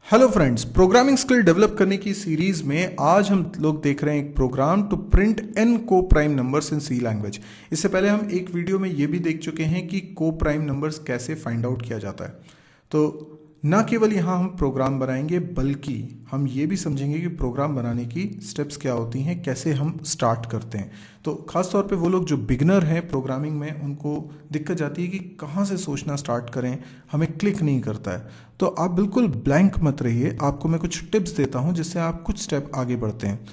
Hello friends, programming skill develop करने की series में आज हम लोग देख रहे हैं एक प्रोग्राम टू प्रिंट एन को prime numbers in C language. इससे पहले हम एक वीडियो में ये भी देख चुके हैं कि को प्राइम नंबर्स कैसे फाइंड आउट किया जाता है। तो न केवल यहाँ हम प्रोग्राम बनाएंगे बल्कि हम ये भी समझेंगे कि प्रोग्राम बनाने की स्टेप्स क्या होती हैं, कैसे हम स्टार्ट करते हैं। तो ख़ास तौर पे वो लोग जो बिगनर हैं प्रोग्रामिंग में, उनको दिक्कत जाती है कि कहाँ से सोचना स्टार्ट करें, हमें क्लिक नहीं करता है। तो आप बिल्कुल ब्लैंक मत रहिए, आपको मैं कुछ टिप्स देता हूँ जिससे आप कुछ स्टेप आगे बढ़ते हैं।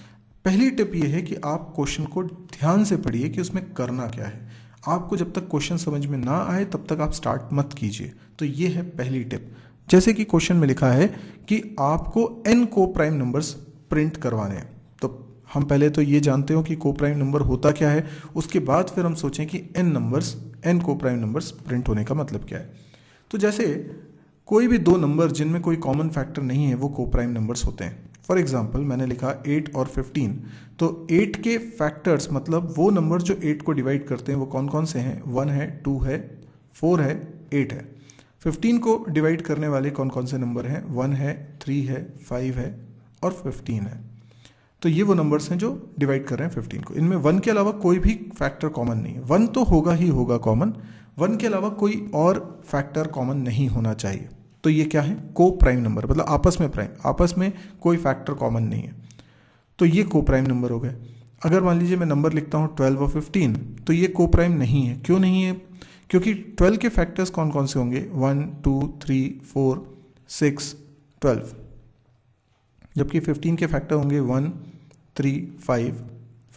पहली टिप ये है कि आप क्वेश्चन को ध्यान से पढ़िए कि उसमें करना क्या है। आपको जब तक क्वेश्चन समझ में ना आए तब तक आप स्टार्ट मत कीजिए। तो ये है पहली टिप। जैसे कि क्वेश्चन में लिखा है कि आपको n को प्राइम नंबर्स प्रिंट करवाने हैं, तो हम पहले तो ये जानते हो कि को प्राइम नंबर होता क्या है, उसके बाद फिर हम सोचें कि n को प्राइम नंबर्स प्रिंट होने का मतलब क्या है। तो जैसे कोई भी दो नंबर जिनमें कोई कॉमन फैक्टर नहीं है वो को प्राइम नंबर्स होते हैं। फॉर एग्जाम्पल मैंने लिखा 8 और 15, तो 8 के फैक्टर्स मतलब वो नंबर जो 8 को डिवाइड करते हैं वो कौन कौन से हैं? 1 है, 2 है, 4 है, 8 है। 15 को डिवाइड करने वाले कौन कौन से नंबर हैं? 1 है, 3 है, 5 है और 15 है। तो ये वो नंबर्स हैं जो डिवाइड कर रहे हैं 15 को। इनमें 1 के अलावा कोई भी फैक्टर कॉमन नहीं है। 1 तो होगा ही होगा कॉमन, 1 के अलावा कोई और फैक्टर कॉमन नहीं होना चाहिए। तो ये क्या है? को प्राइम नंबर, मतलब आपस में प्राइम, आपस में कोई फैक्टर कॉमन नहीं है। तो ये को प्राइम नंबर हो गए। अगर मान लीजिए मैं नंबर लिखता हूँ 12 और 15, तो ये को प्राइम नहीं है। क्यों नहीं है? क्योंकि 12 के फैक्टर्स कौन कौन से होंगे? 1, 2, 3, 4, 6, 12, जबकि 15 के फैक्टर होंगे 1, 3, 5,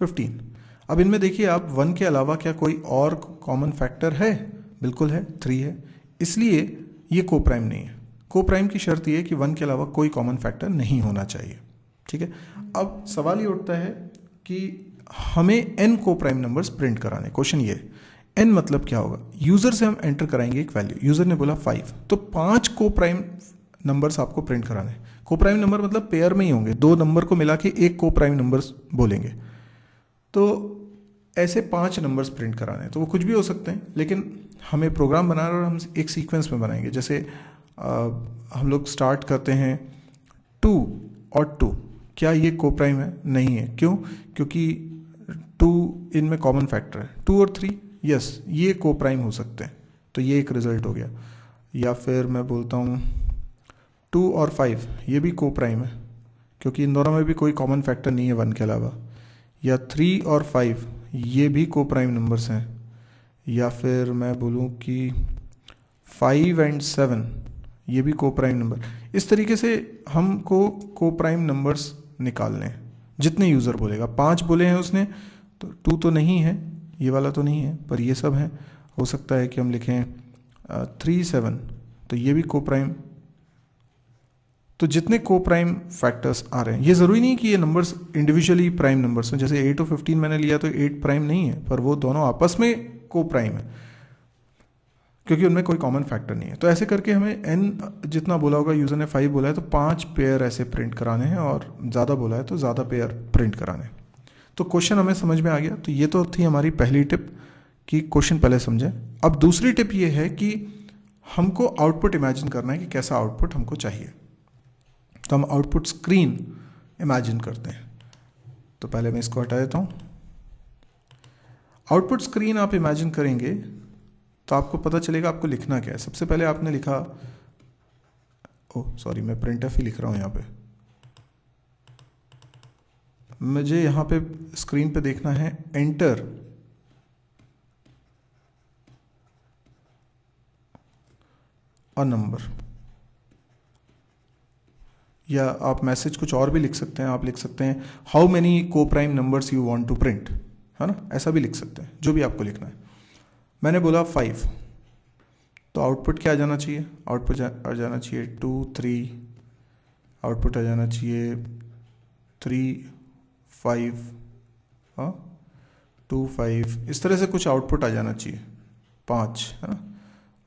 15। अब इनमें देखिए आप 1 के अलावा क्या कोई और कॉमन फैक्टर है? बिल्कुल है, 3 है। इसलिए ये को प्राइम नहीं है। को प्राइम की शर्त ये है कि 1 के अलावा कोई कॉमन फैक्टर नहीं होना चाहिए। ठीक है। अब सवाल ये उठता है कि हमें n को प्राइम नंबर्स प्रिंट कराने। क्वेश्चन ये, n मतलब क्या होगा? यूजर से हम एंटर कराएंगे एक वैल्यू। यूजर ने बोला 5, तो 5 को प्राइम नंबर्स आपको प्रिंट कराने। को प्राइम नंबर मतलब पेयर में ही होंगे, दो नंबर को मिला के एक को प्राइम नंबर्स बोलेंगे। तो ऐसे 5 नंबर्स प्रिंट कराने हैं। तो वो कुछ भी हो सकते हैं, लेकिन हमें प्रोग्राम बनाना और हम एक सीक्वेंस में बनाएंगे। जैसे हम लोग स्टार्ट करते हैं 2 और 2, क्या ये को प्राइम है? नहीं है। क्यों? क्योंकि 2 इनमें कॉमन फैक्टर है। 2 और 3, यस, ये को प्राइम हो सकते हैं। तो ये एक रिजल्ट हो गया। या फिर मैं बोलता हूँ 2 और 5, ये भी को प्राइम है क्योंकि इन दोनों में भी कोई कॉमन फैक्टर नहीं है 1 के अलावा। या 3 और 5, ये भी को प्राइम नंबर्स हैं। या फिर मैं बोलूँ कि 5 एंड 7, ये भी को प्राइम नंबर। इस तरीके से हमको को प्राइम नंबर्स निकालने हैं जितने यूज़र बोलेगा। 5 बोले हैं उसने, तो 2 तो नहीं है, ये वाला तो नहीं है, पर ये सब हैं। हो सकता है कि हम लिखें 3, 7, तो ये भी को प्राइम। तो जितने को प्राइम फैक्टर्स आ रहे हैं, ये ज़रूरी नहीं कि ये नंबर्स इंडिविजुअली प्राइम नंबर्स हैं। जैसे 8 और 15 मैंने लिया तो 8 प्राइम नहीं है, पर वो दोनों आपस में को प्राइम है क्योंकि उनमें कोई कॉमन फैक्टर नहीं है। तो ऐसे करके हमें n जितना बोला होगा, यूज़र ने 5 बोला है तो 5 पेयर ऐसे प्रिंट कराने हैं, और ज़्यादा बोला है तो ज़्यादा पेयर प्रिंट कराने हैं। तो क्वेश्चन हमें समझ में आ गया। तो ये तो थी हमारी पहली टिप कि क्वेश्चन पहले समझें। अब दूसरी टिप ये है कि हमको आउटपुट इमेजिन करना है कि कैसा आउटपुट हमको चाहिए। तो हम आउटपुट स्क्रीन इमेजिन करते हैं। तो पहले मैं इसको हटा देता हूँ। आउटपुट स्क्रीन आप इमेजिन करेंगे तो आपको पता चलेगा आपको लिखना क्या है। सबसे पहले आपने लिखा, सॉरी, मैं प्रिंटफ ही लिख रहा हूँ यहाँ पे। मुझे यहाँ पे स्क्रीन पे देखना है एंटर अ नंबर, या आप मैसेज कुछ और भी लिख सकते हैं। आप लिख सकते हैं हाउ मेनी को prime numbers you want to print, है ना? ऐसा भी लिख सकते हैं, जो भी आपको लिखना है। मैंने बोला 5, तो आउटपुट क्या आ जाना चाहिए? आउटपुट आ जाना चाहिए 2, 3, आउटपुट आ जाना चाहिए 3, 5, हाँ, 2, 5, इस तरह से कुछ आउटपुट आ जाना चाहिए। 5, है ना?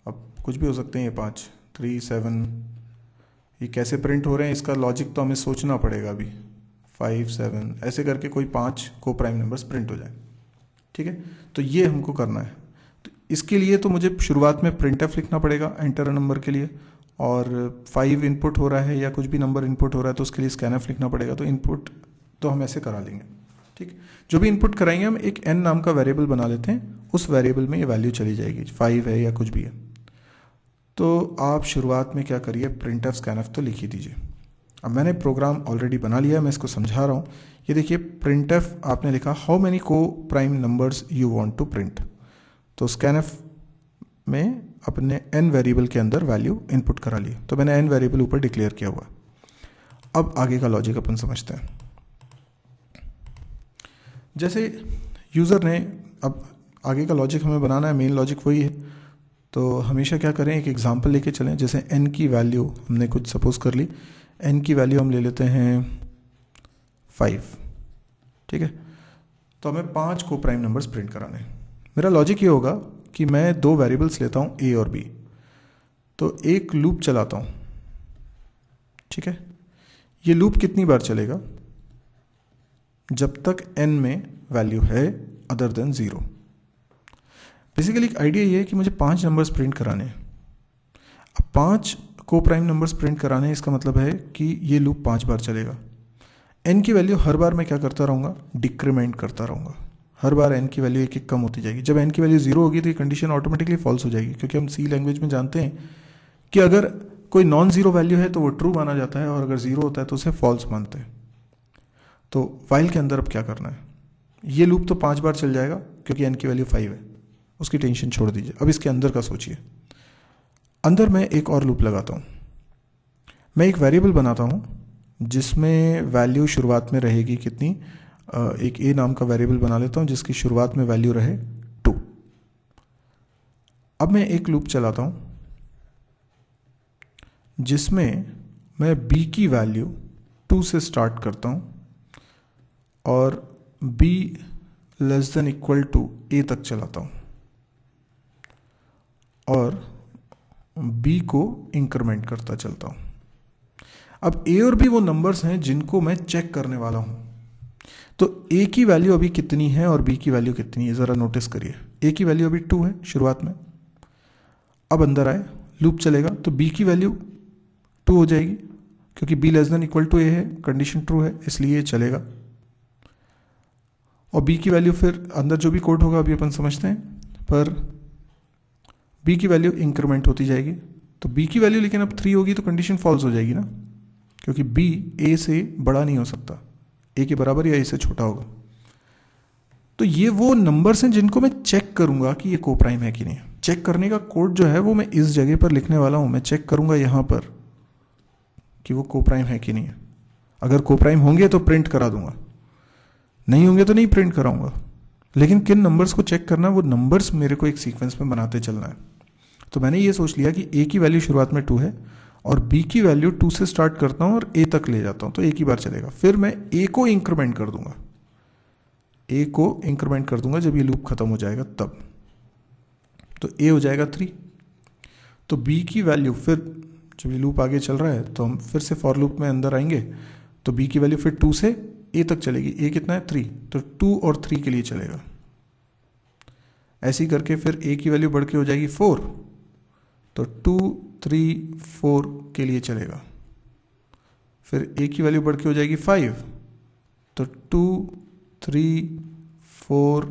अब कुछ भी हो सकते हैं ये 5, 3, 7, ये कैसे प्रिंट हो रहे हैं इसका लॉजिक तो हमें सोचना पड़ेगा अभी। 5, 7, ऐसे करके कोई 5 को प्राइम नंबर्स प्रिंट हो जाए। ठीक है, तो ये हमको करना है। तो इसके लिए तो मुझे शुरुआत में प्रिंटफ लिखना पड़ेगा एंटर नंबर के लिए, और 5 इनपुट हो रहा है या कुछ भी नंबर इनपुट हो रहा है तो उसके लिए स्कैनफ लिखना पड़ेगा, तो इनपुट तो हम ऐसे करा लेंगे। ठीक, जो भी इनपुट कराएंगे हम एक n नाम का वेरिएबल बना लेते हैं, उस वेरिएबल में ये वैल्यू चली जाएगी, 5 है या कुछ भी है। तो आप शुरुआत में क्या करिए, प्रिंट एफ स्कैनफ तो लिख ही दीजिए। अब मैंने प्रोग्राम ऑलरेडी बना लिया है, मैं इसको समझा रहा हूँ। ये देखिए प्रिंट एफ आपने लिखा हाउ मैनी को prime numbers you want to print, तो स्कैनफ में अपने n वेरिएबल के अंदर वैल्यू इनपुट करा ली, तो मैंने n वेरिएबल ऊपर डिक्लेयर किया हुआ। अब आगे का लॉजिक अपन समझते हैं। जैसे यूज़र ने, अब आगे का लॉजिक हमें बनाना है, मेन लॉजिक वही है, तो हमेशा क्या करें, एक एग्जांपल लेके चलें। जैसे n की वैल्यू हमने कुछ सपोज कर ली, n की वैल्यू हम ले लेते हैं 5, ठीक है। तो हमें 5 को प्राइम नंबर्स प्रिंट कराने हैं। मेरा लॉजिक ये होगा कि मैं 2 वेरिएबल्स लेता हूँ a और b, तो एक लूप चलाता हूँ, ठीक है। ये लूप कितनी बार चलेगा, जब तक n में वैल्यू है अदर देन 0। बेसिकली आइडिया ये है कि मुझे 5 नंबर्स प्रिंट कराने हैं। अब 5 को प्राइम नंबर्स प्रिंट कराने हैं, इसका मतलब है कि ये लूप 5 बार चलेगा। n की वैल्यू हर बार मैं क्या करता रहूँगा, डिक्रीमेंट करता रहूँगा। हर बार n की वैल्यू एक एक कम होती जाएगी। जब n की वैल्यू 0 होगी तो ये कंडीशन ऑटोमेटिकली फॉल्स हो जाएगी, क्योंकि हम सी लैंग्वेज में जानते हैं कि अगर कोई नॉन ज़ीरो वैल्यू है तो वो ट्रू माना जाता है, और अगर 0 होता है तो उसे फॉल्स मानते हैं। तो वाइल के अंदर अब क्या करना है, ये लूप तो 5 बार चल जाएगा क्योंकि n की वैल्यू 5 है, उसकी टेंशन छोड़ दीजिए। अब इसके अंदर का सोचिए, अंदर मैं एक और लूप लगाता हूँ। मैं एक वेरिएबल बनाता हूँ जिसमें वैल्यू शुरुआत में रहेगी कितनी, एक a नाम का वेरिएबल बना लेता हूँ जिसकी शुरुआत में वैल्यू रहे 2। अब मैं एक लूप चलाता हूँ जिसमें मैं b की वैल्यू 2 से स्टार्ट करता हूँ और b less than equal to a तक चलाता हूँ, और b को इंक्रीमेंट करता चलता हूँ। अब a और b वो नंबर्स हैं जिनको मैं चेक करने वाला हूँ। तो a की वैल्यू अभी कितनी है और b की वैल्यू कितनी है, ज़रा नोटिस करिए। a की वैल्यू अभी 2 है शुरुआत में। अब अंदर आए, लूप चलेगा तो b की वैल्यू 2 हो जाएगी, क्योंकि b less than equal to a है, कंडीशन ट्रू है, इसलिए ये चलेगा। और b की वैल्यू फिर अंदर जो भी कोड होगा अभी अपन समझते हैं, पर b की वैल्यू इंक्रीमेंट होती जाएगी। तो b की वैल्यू लेकिन अब 3 होगी तो कंडीशन फॉल्स हो जाएगी ना, क्योंकि b a से बड़ा नहीं हो सकता, a के बराबर या a से छोटा होगा। तो ये वो नंबर्स हैं जिनको मैं चेक करूंगा कि ये को प्राइम है कि नहीं। चेक करने का कोड जो है वो मैं इस जगह पर लिखने वाला हूं। मैं चेक करूंगा यहाँ पर कि वो को प्राइम है कि नहीं है। अगर को प्राइम होंगे तो प्रिंट करा दूंगा, नहीं होंगे तो नहीं प्रिंट कराऊंगा। लेकिन किन नंबर्स को चेक करना है, वो नंबर्स मेरे को एक सीक्वेंस में बनाते चलना है। तो मैंने ये सोच लिया कि a की वैल्यू शुरुआत में 2 है और b की वैल्यू 2 से स्टार्ट करता हूँ और a तक ले जाता हूँ, तो एक ही बार चलेगा। फिर मैं a को इंक्रीमेंट कर दूंगा, a को इंक्रीमेंट कर दूंगा जब ये लूप खत्म हो जाएगा तब। तो a हो जाएगा 3। तो b की वैल्यू फिर जब ये लूप आगे चल रहा है तो हम फिर से फॉर लूप में अंदर आएंगे, तो b की वैल्यू फिर 2 से a तक चलेगी। a कितना है 3, तो 2 और 3 के लिए चलेगा। ऐसे ही करके फिर a की वैल्यू बढ़ के हो जाएगी 4, तो 2 3 4 के लिए चलेगा। फिर a की वैल्यू बढ़ के हो जाएगी 5, तो 2 3 4,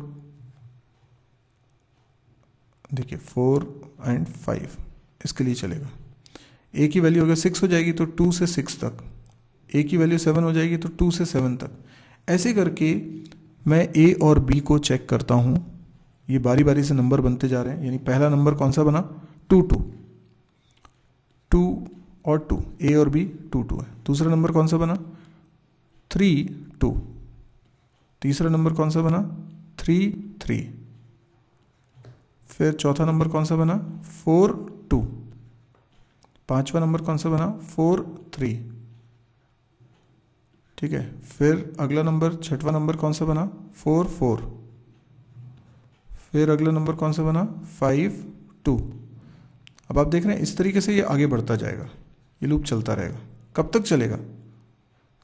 देखिए 4 एंड 5 इसके लिए चलेगा। a की वैल्यू अगर 6 हो जाएगी तो 2 से 6 तक, a की वैल्यू 7 हो जाएगी तो 2 से 7 तक। ऐसे करके मैं a और b को चेक करता हूँ। ये बारी बारी से नंबर बनते जा रहे हैं। यानी पहला नंबर कौन सा बना, 2 2 2 और 2, a और b 2 2 है। दूसरा नंबर कौन सा बना, 3 2। तीसरा नंबर कौन सा बना, 3 3। फिर चौथा नंबर कौन सा बना, 4 2। पांचवा नंबर कौन सा बना, 4 3। ठीक है। फिर अगला नंबर, छठवां नंबर कौन सा बना, 4 4। फिर अगला नंबर कौन सा बना, 5 2। अब आप देख रहे हैं इस तरीके से ये आगे बढ़ता जाएगा, ये लूप चलता रहेगा। कब तक चलेगा,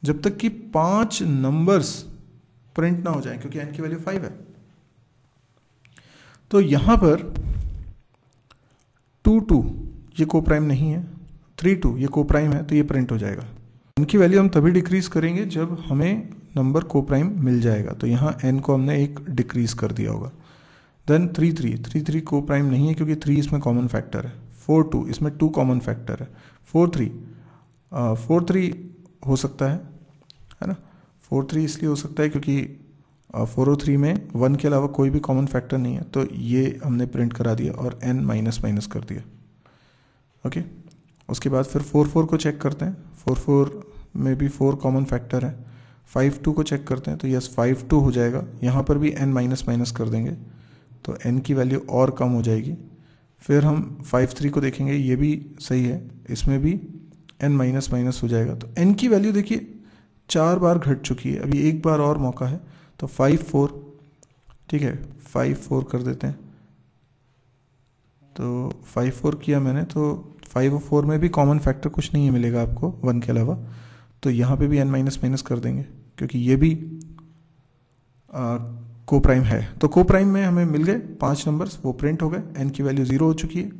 जब तक कि 5 नंबर्स प्रिंट ना हो जाए, क्योंकि n की वैल्यू 5 है। तो यहां पर 2 2 ये को प्राइम नहीं है, 3 2 ये को प्राइम है तो ये प्रिंट हो जाएगा। n की वैल्यू हम तभी डिक्रीज करेंगे जब हमें नंबर को प्राइम मिल जाएगा, तो यहाँ n को हमने एक डिक्रीज कर दिया होगा। देन 3 3 को प्राइम नहीं है क्योंकि 3 इसमें कॉमन फैक्टर है। 4 2 इसमें 2 कॉमन फैक्टर है। 4 3 हो सकता है ना। 4 3 इसलिए हो सकता है क्योंकि 4 और 3 में 1 के अलावा कोई भी कॉमन फैक्टर नहीं है, तो ये हमने प्रिंट करा दिया और n माइनस माइनस कर दिया। ओके, उसके बाद फिर 4 4 को चेक करते हैं। 4 4 में भी 4 कॉमन फैक्टर है। 5 2 को चेक करते हैं तो यस 5 2 हो जाएगा। यहाँ पर भी n माइनस माइनस कर देंगे तो n की वैल्यू और कम हो जाएगी। फिर हम 5 3 को देखेंगे, ये भी सही है, इसमें भी n माइनस माइनस हो जाएगा। तो n की वैल्यू देखिए 4 बार घट चुकी है, अभी एक बार और मौका है। तो 5 4, ठीक है 5 4 कर देते हैं। तो 5 4 किया मैंने, तो 5 और 4 में भी कॉमन फैक्टर कुछ नहीं मिलेगा आपको 1 के अलावा, तो यहाँ पे भी n माइनस माइनस कर देंगे क्योंकि ये भी को प्राइम है। तो को प्राइम में हमें मिल गए 5 नंबर्स, वो प्रिंट हो गए, n की वैल्यू 0 हो चुकी है,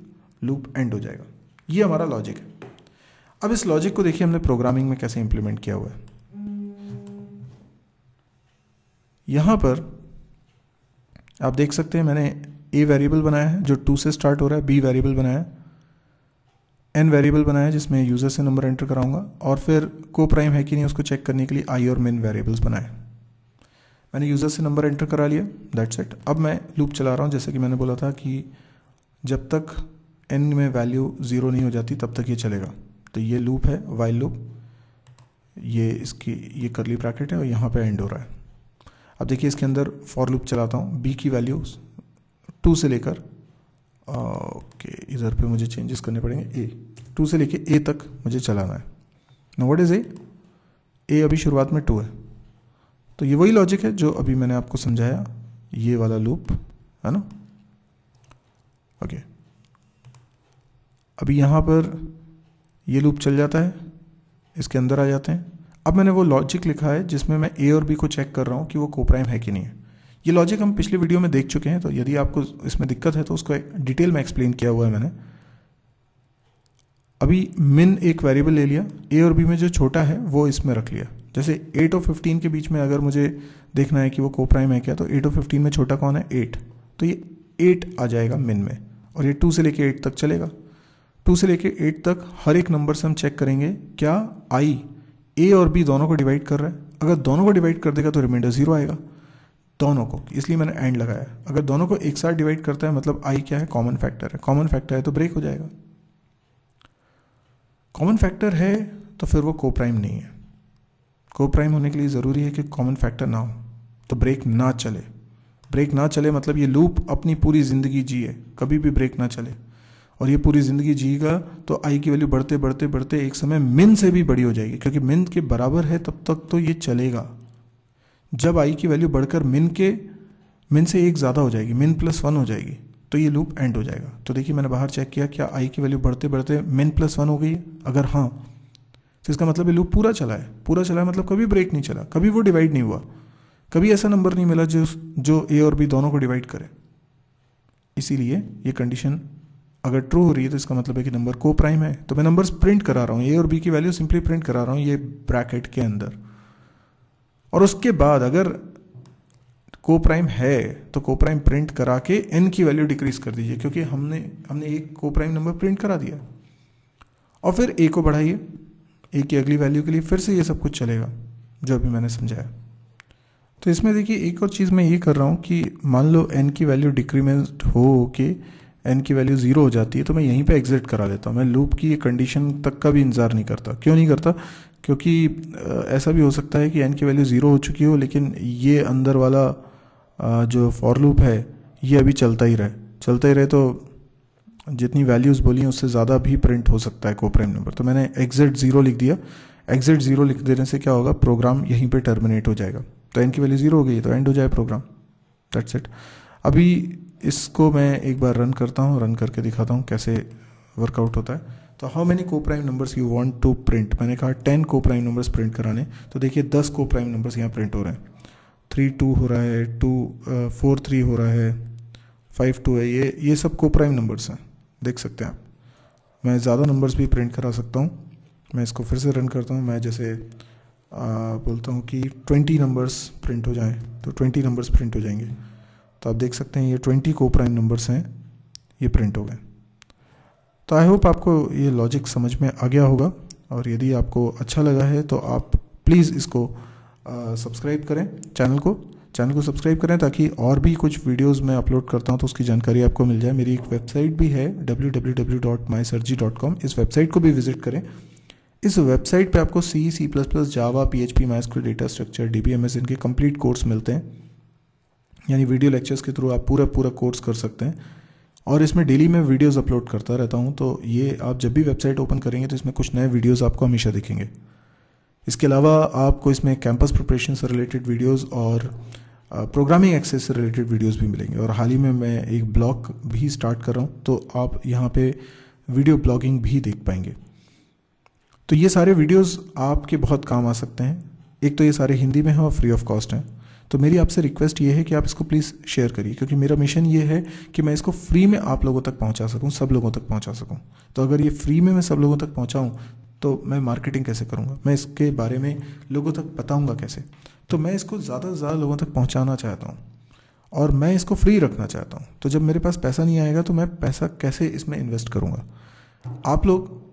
लूप एंड हो जाएगा। ये हमारा लॉजिक है। अब इस लॉजिक को देखिए हमने प्रोग्रामिंग में कैसे इंप्लीमेंट किया हुआ है। यहाँ पर आप देख सकते हैं मैंने a वेरिएबल बनाया है जो 2 से स्टार्ट हो रहा है, b वेरिएबल बनाया है, n वेरिएबल बनाया है जिसमें यूज़र से नंबर एंटर कराऊंगा, और फिर को प्राइम है कि नहीं उसको चेक करने के लिए i और min वेरिएबल्स बनाए। मैंने यूज़र से नंबर एंटर करा लिया, दैट्स इट। अब मैं लूप चला रहा हूँ, जैसे कि मैंने बोला था कि जब तक n में वैल्यू 0 नहीं हो जाती तब तक ये चलेगा। तो ये लूप है, वाइल लूप, ये इसकी ये करली ब्रैकेट है और यहाँ पे एंड हो रहा है। अब देखिए इसके अंदर फॉर लूप चलाता हूँ, b की वैल्यू 2 से लेकर ओके इधर पे मुझे चेंजेस करने पड़ेंगे, a 2 से लेके a तक मुझे चलाना है। नाउ व्हाट इज a अभी शुरुआत में 2 है, तो ये वही लॉजिक है जो अभी मैंने आपको समझाया, ये वाला लूप है ना। ओके, अभी यहाँ पर ये लूप चल जाता है, इसके अंदर आ जाते हैं। अब मैंने वो लॉजिक लिखा है जिसमें मैं a और b को चेक कर रहा हूँ कि वो को प्राइम है कि नहीं है। ये लॉजिक हम पिछले वीडियो में देख चुके हैं, तो यदि आपको इसमें दिक्कत है तो उसको डिटेल में एक्सप्लेन किया हुआ है मैंने। अभी min एक वेरिएबल ले लिया, a और b में जो छोटा है वो इसमें रख लिया। जैसे 8 और 15 के बीच में अगर मुझे देखना है कि वो को प्राइम है क्या, तो 8 और 15 में छोटा कौन है, 8, तो ये 8 आ जाएगा min में, और ये 2 से लेके 8 तक चलेगा। 2 से लेके 8 तक हर एक नंबर से हम चेक करेंगे क्या i a और b दोनों को डिवाइड कर रहा है। अगर दोनों को डिवाइड कर देगा तो रिमाइंडर 0 आएगा, दोनों को, इसलिए मैंने एंड लगाया। अगर दोनों को एक साथ डिवाइड करता है मतलब i क्या है, कॉमन फैक्टर है, कॉमन फैक्टर है तो ब्रेक हो जाएगा। कॉमन फैक्टर है तो फिर वो को प्राइम नहीं है। को प्राइम होने के लिए ज़रूरी है कि कॉमन फैक्टर ना हो, तो ब्रेक ना चले। ब्रेक ना चले मतलब ये लूप अपनी पूरी ज़िंदगी जिए, कभी भी ब्रेक ना चले, और ये पूरी ज़िंदगी जिएगा तो आई की वैल्यू बढ़ते बढ़ते बढ़ते एक समय मिन से भी बड़ी हो जाएगी, क्योंकि मिन के बराबर है तब तक तो ये चलेगा। जब आई की वैल्यू बढ़कर मिन से 1 ज़्यादा हो जाएगी, min + 1 हो जाएगी, तो ये लूप एंड हो जाएगा। तो देखिए मैंने बाहर चेक किया, क्या आई की वैल्यू बढ़ते बढ़ते min + 1 हो गई है? अगर हाँ, तो इसका मतलब ये लूप पूरा चला है। पूरा चला है मतलब कभी ब्रेक नहीं चला, कभी वो डिवाइड नहीं हुआ, कभी ऐसा नंबर नहीं मिला जो a और b दोनों को डिवाइड करे। इसीलिए ये कंडीशन अगर ट्रू हो रही है तो इसका मतलब है कि नंबर को प्राइम है। तो मैं नंबर्स प्रिंट करा रहा हूँ, a और b की वैल्यू सिंपली प्रिंट करा रहा हूँ ये ब्रैकेट के अंदर, और उसके बाद अगर को प्राइम है तो को प्राइम प्रिंट करा के n की वैल्यू डिक्रीज कर दीजिए, क्योंकि हमने एक को प्राइम नंबर प्रिंट करा दिया, और फिर a को बढ़ाइए, a की अगली वैल्यू के लिए फिर से ये सब कुछ चलेगा जो अभी मैंने समझाया। तो इसमें देखिए एक और चीज़ मैं ये कर रहा हूँ कि मान लो n की वैल्यू डिक्रीमेंट हो के n की वैल्यू 0 हो जाती है, तो मैं यहीं पे एग्जिट करा लेता हूँ। मैं लूप की कंडीशन तक का भी इंतज़ार नहीं करता। क्यों नहीं करता? क्योंकि ऐसा भी हो सकता है कि n की वैल्यू 0 हो चुकी हो, लेकिन ये अंदर वाला जो फॉर लूप है ये अभी चलता ही रहे तो जितनी वैल्यूज़ बोली हैं उससे ज़्यादा भी प्रिंट हो सकता है को प्राइम नंबर। तो मैंने एग्जिट 0 लिख दिया। एग्जिट 0 लिख देने से क्या होगा, प्रोग्राम यहीं पे टर्मिनेट हो जाएगा। तो n की वैल्यू 0 हो गई तो एंड हो जाए प्रोग्राम, दैट्स इट। अभी इसको मैं एक बार रन करता हूँ, रन करके दिखाता हूँ कैसे वर्कआउट होता है। तो हाउ मेनी को prime numbers you want to print, मैंने कहा 10 को प्राइम नंबर्स प्रिंट कराने, तो देखिए 10 को प्राइम नंबर्स यहाँ प्रिंट हो रहे हैं। 3 2 हो रहा है, 4 3 हो रहा है, 5 2 है, ये सब को प्राइम नंबर्स हैं, देख सकते हैं आप। मैं ज़्यादा नंबर्स भी प्रिंट करा सकता हूँ। मैं इसको फिर से रन करता हूँ। मैं जैसे बोलता हूँ कि 20 नंबर्स प्रिंट हो जाएं, तो 20 नंबर्स प्रिंट हो जाएंगे। तो आप देख सकते हैं ये 20 को प्राइम नंबर्स हैं, ये प्रिंट हो गए। तो आई होप आपको ये लॉजिक समझ में आ गया होगा, और यदि आपको अच्छा लगा है तो आप प्लीज़ इसको सब्सक्राइब करें, चैनल को सब्सक्राइब करें, ताकि और भी कुछ वीडियोस मैं अपलोड करता हूं तो उसकी जानकारी आपको मिल जाए। मेरी एक वेबसाइट भी है www.mysirji.com, इस वेबसाइट को भी विजिट करें। इस वेबसाइट पे आपको C, C++, जावा, PHP, MySQL, data structure, DBMS इनके कंप्लीट कोर्स मिलते हैं, यानी वीडियो लेक्चर्स के थ्रू आप पूरा कोर्स कर सकते हैं। और इसमें डेली मैं वीडियोस अपलोड करता रहता हूं, तो ये आप जब भी वेबसाइट ओपन करेंगे तो इसमें कुछ नए वीडियोस आपको हमेशा दिखेंगे। इसके अलावा आपको इसमें कैंपस प्रिपरेशन से रिलेटेड वीडियोस और प्रोग्रामिंग एक्सेस से रिलेटेड वीडियोस भी मिलेंगे। और हाल ही में मैं एक ब्लॉग भी स्टार्ट कर रहा हूँ, तो आप यहाँ पे वीडियो ब्लॉगिंग भी देख पाएंगे। तो ये सारे वीडियोस आपके बहुत काम आ सकते हैं। एक तो ये सारे हिंदी में हैं और फ्री ऑफ कॉस्ट हैं। तो मेरी आपसे रिक्वेस्ट ये है कि आप इसको प्लीज़ शेयर करिए, क्योंकि मेरा मिशन ये है कि मैं इसको फ्री में आप लोगों तक पहुंचा सकूं, सब लोगों तक पहुंचा सकूं। तो अगर ये फ्री में मैं सब लोगों तक पहुंचाऊं तो मैं मार्केटिंग कैसे करूंगा, मैं इसके बारे में लोगों तक बताऊंगा कैसे। तो मैं इसको ज़्यादा से ज़्यादा लोगों तक पहुँचाना चाहता हूँ, और मैं इसको फ्री रखना चाहता हूँ। तो जब मेरे पास पैसा नहीं आएगा तो मैं पैसा कैसे इसमें इन्वेस्ट करूँगा। आप लोग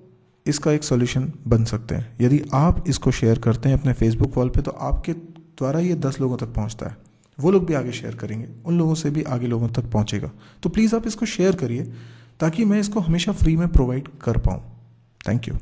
इसका एक सॉल्यूशन बन सकते हैं। यदि आप इसको शेयर करते हैं अपने फेसबुक वॉल पे, तो आपके द्वारा ये 10 लोगों तक पहुंचता है, वो लोग भी आगे शेयर करेंगे, उन लोगों से भी आगे लोगों तक पहुंचेगा। तो प्लीज़ आप इसको शेयर करिए, ताकि मैं इसको हमेशा फ्री में प्रोवाइड कर पाऊँ। Thank you.